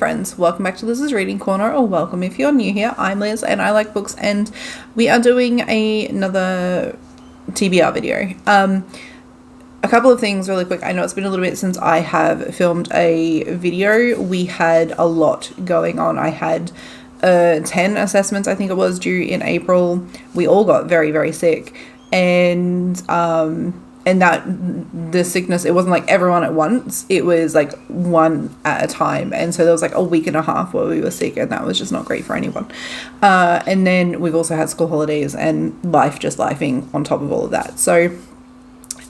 friends, welcome back to Liz's Reading Corner, or welcome if you're new here. I'm Liz and I like books, and we are doing another TBR video. A couple of things really quick. I know it's been a little bit since I have filmed a video. We had a lot going on. I had 10 assessments, I think it was, due in April. We all got very, very sick, and that the sickness, it wasn't like everyone at once, it was like one at a time, and so there was like a week and a half where we were sick, and that was just not great for anyone. And then we've also had school holidays and life just lifing on top of all of that. So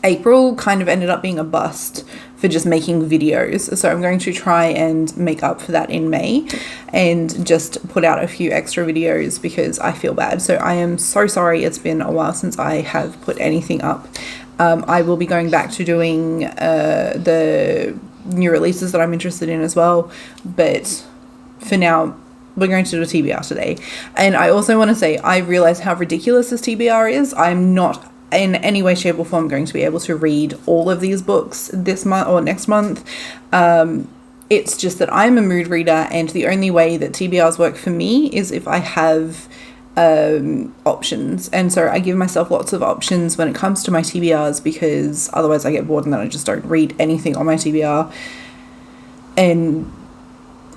April kind of ended up being a bust for just making videos, so I'm going to try and make up for that in May and just put out a few extra videos because I feel bad. So I am so sorry, it's been a while since I have put anything up. I will be going back to doing the new releases that I'm interested in as well, but for now we're going to do a TBR today. And I also want to say, I realize how ridiculous this TBR is. I'm not in any way, shape or form going to be able to read all of these books this month or next month. It's just that I'm a mood reader, and the only way that TBRs work for me is if I have options, and so I give myself lots of options when it comes to my TBRs, because otherwise I get bored and then I just don't read anything on my TBR and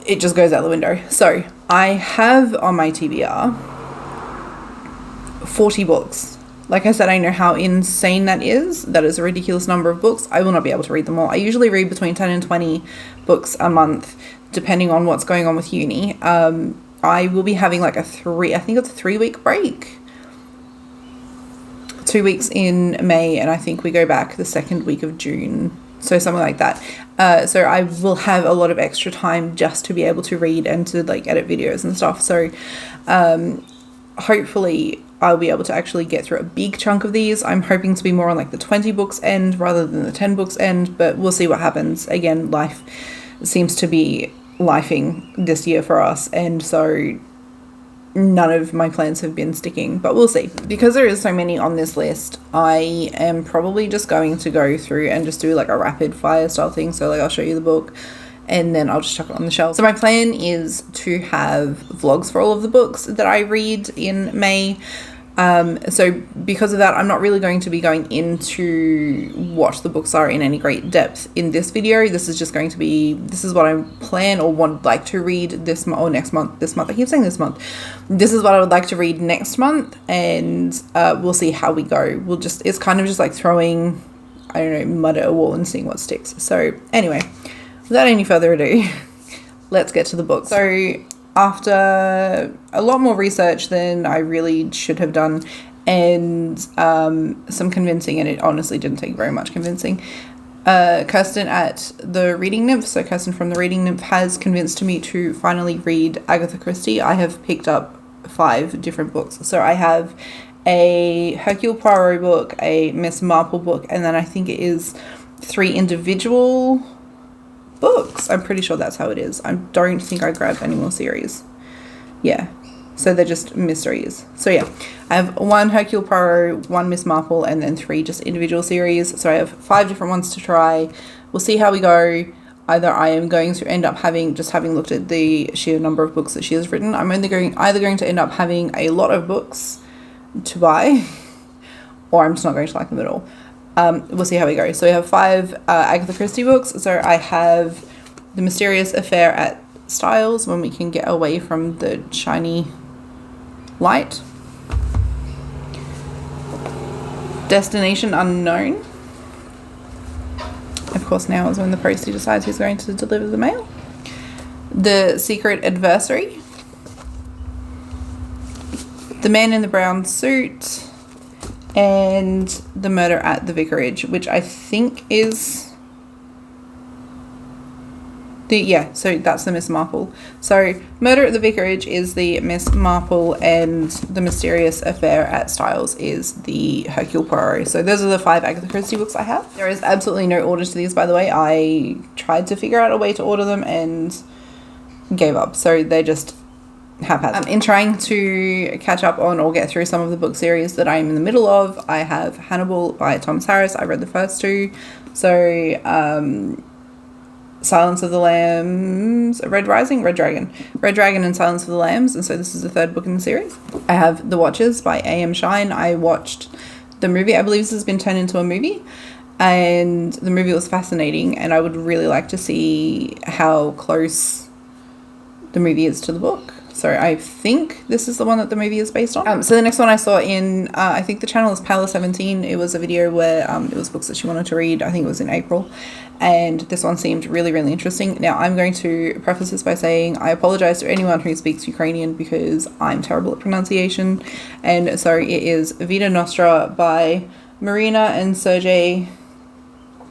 it just goes out the window. So I have on my TBR 40 books. Like I said, I know how insane that is. That is a ridiculous number of books. I will not be able to read them all. I usually read between 10 and 20 books a month, depending on what's going on with uni. I will be having like I think it's a 3-week break. 2 weeks in May, and I think we go back the second week of June. So something like that. So I will have a lot of extra time just to be able to read and to like edit videos and stuff. So hopefully I'll be able to actually get through a big chunk of these. I'm hoping to be more on like the 20 books end rather than the 10 books end, but we'll see what happens. Again, life seems to be lifing this year for us, and so none of my plans have been sticking, but we'll see. Because there is so many on this list, I am probably just going to go through and just do like a rapid fire style thing. So like I'll show you the book and then I'll just chuck it on the shelf. So my plan is to have vlogs for all of the books that I read in May. So because of that, I'm not really going to be going into what the books are in any great depth in this video. This is just going to be, this is what I plan or would like to read this month or next month. This month, I keep saying this month. This is what I would like to read next month, and we'll see how we go. It's kind of just like throwing, I don't know, mud at a wall and seeing what sticks. So anyway, without any further ado, let's get to the book. So after a lot more research than I really should have done, and some convincing, and it honestly didn't take very much convincing, Kirsten at the Reading Nymph, so Kirsten from the Reading Nymph, has convinced me to finally read Agatha Christie. I have picked up 5 different books. So I have a Hercule Poirot book, a Miss Marple book, and then I think it is 3 individual books. I'm pretty sure that's how it is. I don't think I grabbed any more series. Yeah, so they're just mysteries. So yeah, I have 1 Hercule Poirot, 1 Miss Marple, and then 3 just individual series. So I have 5 different ones to try. We'll see how we go. Either I am going to end up having looked at the sheer number of books that she has written, I'm either going to end up having a lot of books to buy, or I'm just not going to like them at all. We'll see how we go. So we have 5 Agatha Christie books. So I have The Mysterious Affair at Styles, When We Can Get Away from the Shiny Light. Destination Unknown. Of course, now is when the postie decides he's going to deliver the mail. The Secret Adversary. The Man in the Brown Suit. And The Murder at the Vicarage, which I think is so that's the Miss Marple. So Murder at the Vicarage is the Miss Marple, and The Mysterious Affair at Styles is the Hercule Poirot. So those are the 5 Agatha Christie books I have. There is absolutely no order to these, by the way. I tried to figure out a way to order them and gave up. So they just haphazard. In trying to catch up on or get through some of the book series that I am in the middle of, I have Hannibal by Thomas Harris. I read the first 2. So Silence of the Lambs, Red Dragon and Silence of the Lambs, and so this is the third book in the series. I have The Watchers by A.M. Shine. I watched the movie. I believe this has been turned into a movie, and the movie was fascinating, and I would really like to see how close the movie is to the book. So I think this is the one that the movie is based on. So the next one I saw in, I think the channel is Pala17. It was a video where it was books that she wanted to read. I think it was in April. And this one seemed really, really interesting. Now, I'm going to preface this by saying I apologize to anyone who speaks Ukrainian because I'm terrible at pronunciation. And so it is Vida Nostra by Marina and Sergei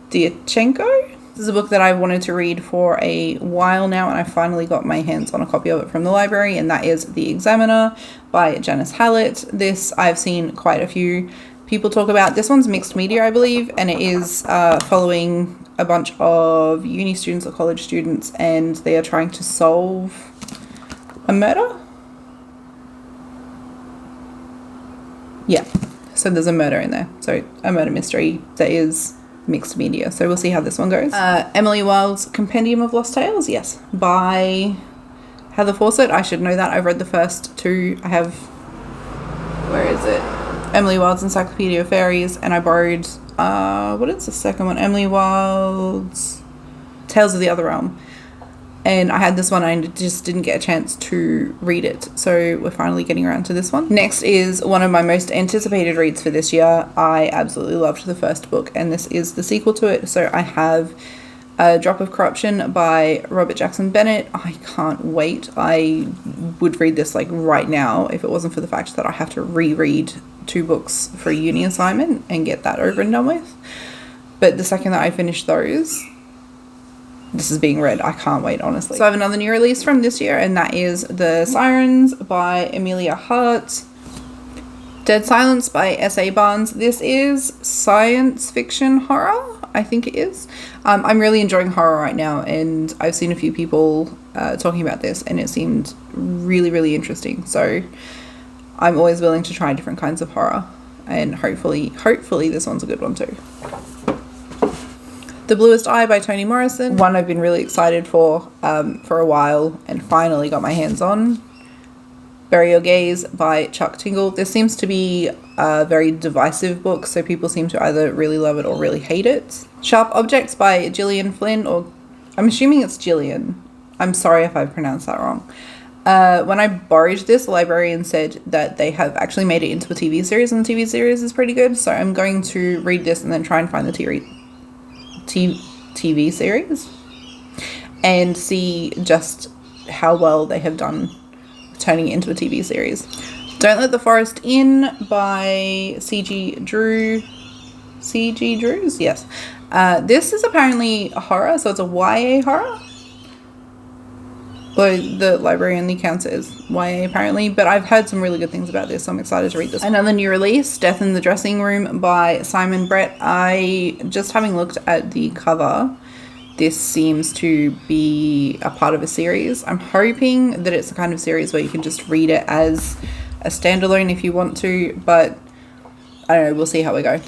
Dyachenko. This is a book that I've wanted to read for a while now, and I finally got my hands on a copy of it from the library, and that is The Examiner by Janice Hallett. This I've seen quite a few people talk about. This one's mixed media, I believe, and it is following a bunch of uni students or college students, and they are trying to solve a murder. Yeah, so there's a murder in there. So a murder mystery that is mixed media. So we'll see how this one goes. Emily Wilde's Compendium of Lost Tales, yes, by Heather Fawcett. I should know that. I've read the first two. I have, where is it? Emily Wilde's Encyclopedia of Fairies, and I borrowed, what is the second one? Emily Wilde's Tales of the Other Realm. And I had this one, and I just didn't get a chance to read it. So we're finally getting around to this one. Next is one of my most anticipated reads for this year. I absolutely loved the first book, and this is the sequel to it. So I have A Drop of Corruption by Robert Jackson Bennett. I can't wait. I would read this like right now if it wasn't for the fact that I have to reread 2 books for a uni assignment and get that over and done with. But the second that I finish those, this is being read. I can't wait, honestly. So I have another new release from this year, and that is The Sirens by Amelia Hart. Dead Silence by S.A. Barnes. This is science fiction horror, I think it is. I'm really enjoying horror right now, and I've seen a few people talking about this, and it seemed really, really interesting. So I'm always willing to try different kinds of horror, and hopefully this one's a good one too. The Bluest Eye by Toni Morrison. One I've been really excited for a while and finally got my hands on. Bury Your Gaze by Chuck Tingle. This seems to be a very divisive book, so people seem to either really love it or really hate it. Sharp Objects by Gillian Flynn, or I'm assuming it's Gillian. I'm sorry if I've pronounced that wrong. When I borrowed this, the librarian said that they have actually made it into a TV series, and the TV series is pretty good, so I'm going to read this and then try and find the TV series and see just how well they have done turning it into a TV series. Don't Let the Forest In by C.G. Drews. Yes. This is apparently a horror, so it's a YA horror. Well, the librarian, the account says YA apparently, but I've heard some really good things about this, so I'm excited to read this. Another new release, Death in the Dressing Room by Simon Brett. Just having looked at the cover, this seems to be a part of a series. I'm hoping that it's the kind of series where you can just read it as a standalone if you want to, but I don't know, we'll see how we go.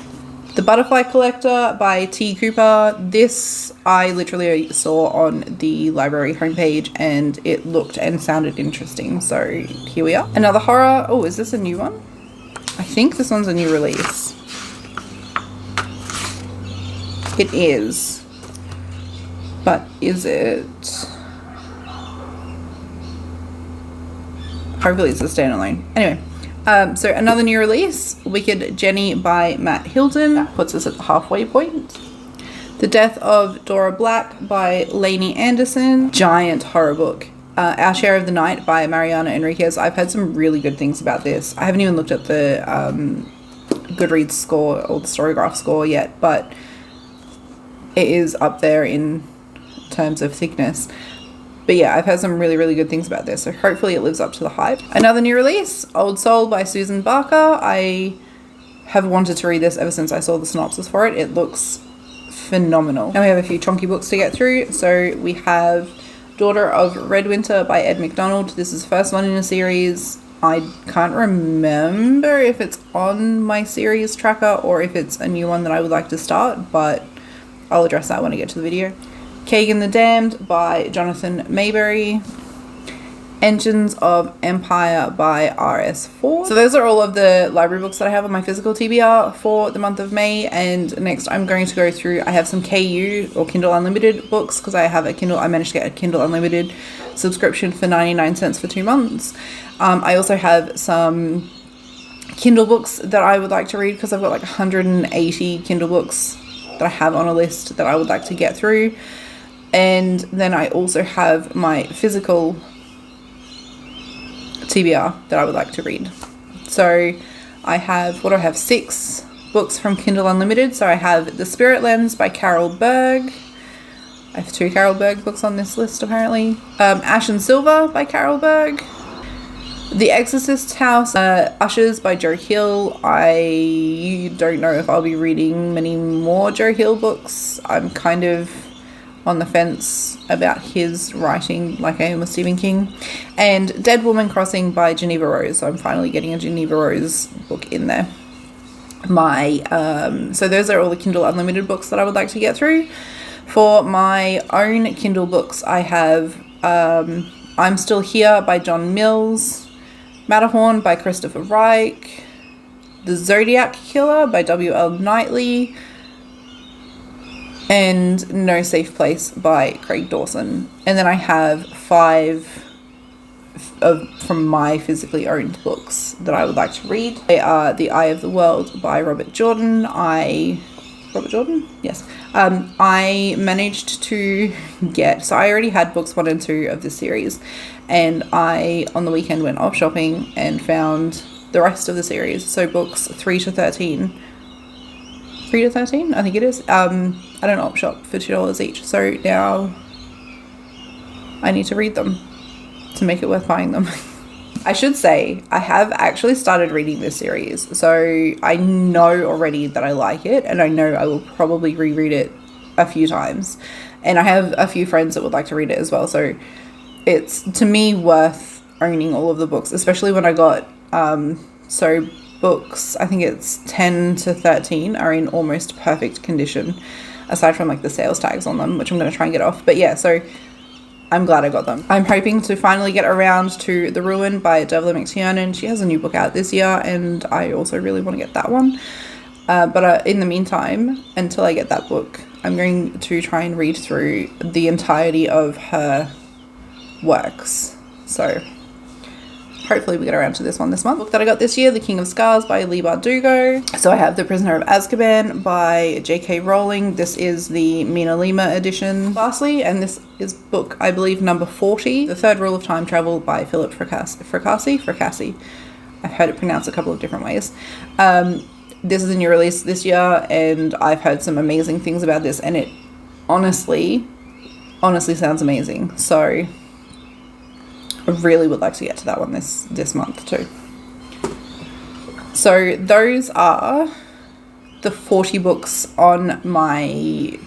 The Butterfly Collector by T. Cooper. This I literally saw on the library homepage and it looked and sounded interesting, so here we are. Another horror. Oh, is this a new one? I think this one's a new release. It is. But is it? Hopefully it's a standalone. Anyway. So another new release, Wicked Jenny by Matt Hilton. That puts us at the halfway point. The Death of Dora Black by Lainey Anderson. Giant horror book. Our Share of the Night by Mariana Enriquez. I've heard some really good things about this. I haven't even looked at the Goodreads score or the Storygraph score yet, but it is up there in terms of thickness. But yeah, I've heard some really, really good things about this, so hopefully it lives up to the hype. Another new release, Old Soul by Susan Barker. I have wanted to read this ever since I saw the synopsis for it. It looks phenomenal. And we have a few chunky books to get through. So we have Daughter of Redwinter by Ed McDonald. This is the first one in a series. I can't remember if it's on my series tracker or if it's a new one that I would like to start, but I'll address that when I get to the video. Kagan the Damned by Jonathan Mayberry, Engines of Empire by RS4. So those are all of the library books that I have on my physical TBR for the month of May. And next I'm going to go through, I have some KU or Kindle Unlimited books because I managed to get a Kindle Unlimited subscription for 99 cents for 2 months. I also have some Kindle books that I would like to read because I've got like 180 Kindle books that I have on a list that I would like to get through. And then I also have my physical TBR that I would like to read. So I have, 6 books from Kindle Unlimited. So I have The Spirit Lens by Carol Berg. I have 2 Carol Berg books on this list apparently. Ash and Silver by Carol Berg. The Exorcist's House, Ushers by Joe Hill. I don't know if I'll be reading many more Joe Hill books. I'm kind of on the fence about his writing, like I am with Stephen King. And Dead Woman Crossing by Geneva Rose. So I'm finally getting a Geneva Rose book in there. So those are all the Kindle Unlimited books that I would like to get through. For my own Kindle books, I have I'm Still Here by John Mills, Matterhorn by Christopher Reich, The Zodiac Killer by W.L. Knightley, and No Safe Place by Craig Dawson. And then I have 5 from my physically owned books that I would like to read. They are The Eye of the World by Robert Jordan. Yes. I managed to get, so I already had books 1 and 2 of this series, and I on the weekend went off shopping and found the rest of the series. So books 3 to 13, I think it is, at an op shop for $2 each. So now I need to read them to make it worth buying them. I should say I have actually started reading this series, so I know already that I like it, and I know I will probably reread it a few times, and I have a few friends that would like to read it as well, so it's to me worth owning all of the books, especially when I got so books, I think it's 10 to 13 are in almost perfect condition, aside from like the sales tags on them, which I'm going to try and get off. But yeah, so I'm glad I got them. I'm hoping to finally get around to The Ruin by Devla McTiernan. She has a new book out this year, and I also really want to get that one. But in the meantime, until I get that book, I'm going to try and read through the entirety of her works. So hopefully we get around to this one this month. Book that I got this year, The King of Scars by Leigh Bardugo. So I have The Prisoner of Azkaban by J.K. Rowling. This is the Mina Lima edition. Lastly, and this is book, I believe, number 40, The Third Rule of Time Travel by Philip Fracassi. I've heard it pronounced a couple of different ways. This is a new release this year, and I've heard some amazing things about this, and it honestly sounds amazing. So I really would like to get to that one this month too. So those are the 40 books on my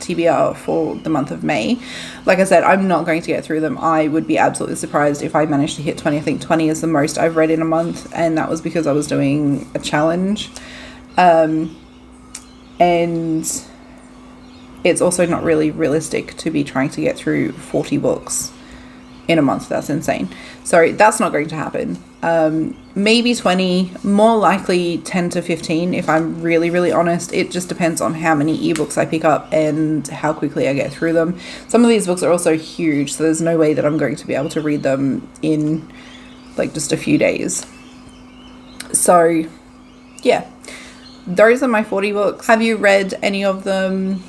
TBR for the month of May. Like I said, I'm not going to get through them. I would be absolutely surprised if I managed to hit 20. I think 20 is the most I've read in a month, and that was because I was doing a challenge. And it's also not really realistic to be trying to get through 40 books in a month. That's insane. So that's not going to happen. Maybe 20, more likely 10 to 15 if I'm really honest. It just depends on how many ebooks I pick up and how quickly I get through them. Some of these books are also huge, so there's no way that I'm going to be able to read them in like just a few days. So yeah, those are my 40 books. Have you read any of them?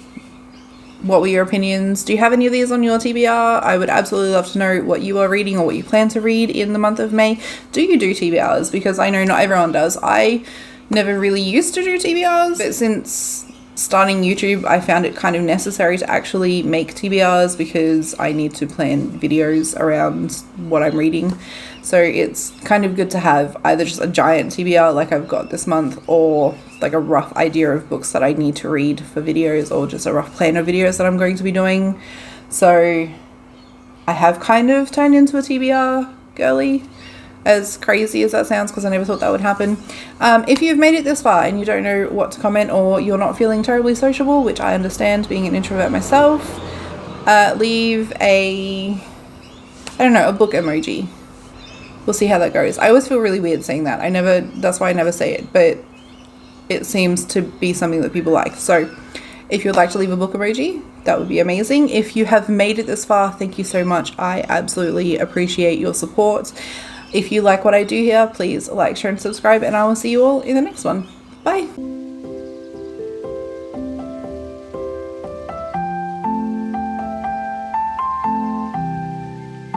What were your opinions? Do you have any of these on your TBR? I would absolutely love to know what you are reading or what you plan to read in the month of May. Do you do TBRs? Because I know not everyone does. I never really used to do TBRs, but since starting YouTube, I found it kind of necessary to actually make TBRs because I need to plan videos around what I'm reading. So it's kind of good to have either just a giant TBR like I've got this month, or like a rough idea of books that I need to read for videos, or just a rough plan of videos that I'm going to be doing. So I have kind of turned into a TBR girly, as crazy as that sounds, because I never thought that would happen. If you've made it this far and you don't know what to comment, or you're not feeling terribly sociable, which I understand being an introvert myself, leave a book emoji. We'll see how that goes. I always feel really weird saying that. That's why I never say it, but it seems to be something that people like. So if you'd like to leave a book emoji, that would be amazing. If you have made it this far, thank you so much. I absolutely appreciate your support. If you like what I do here, please like, share, and subscribe, and I will see you all in the next one. Bye.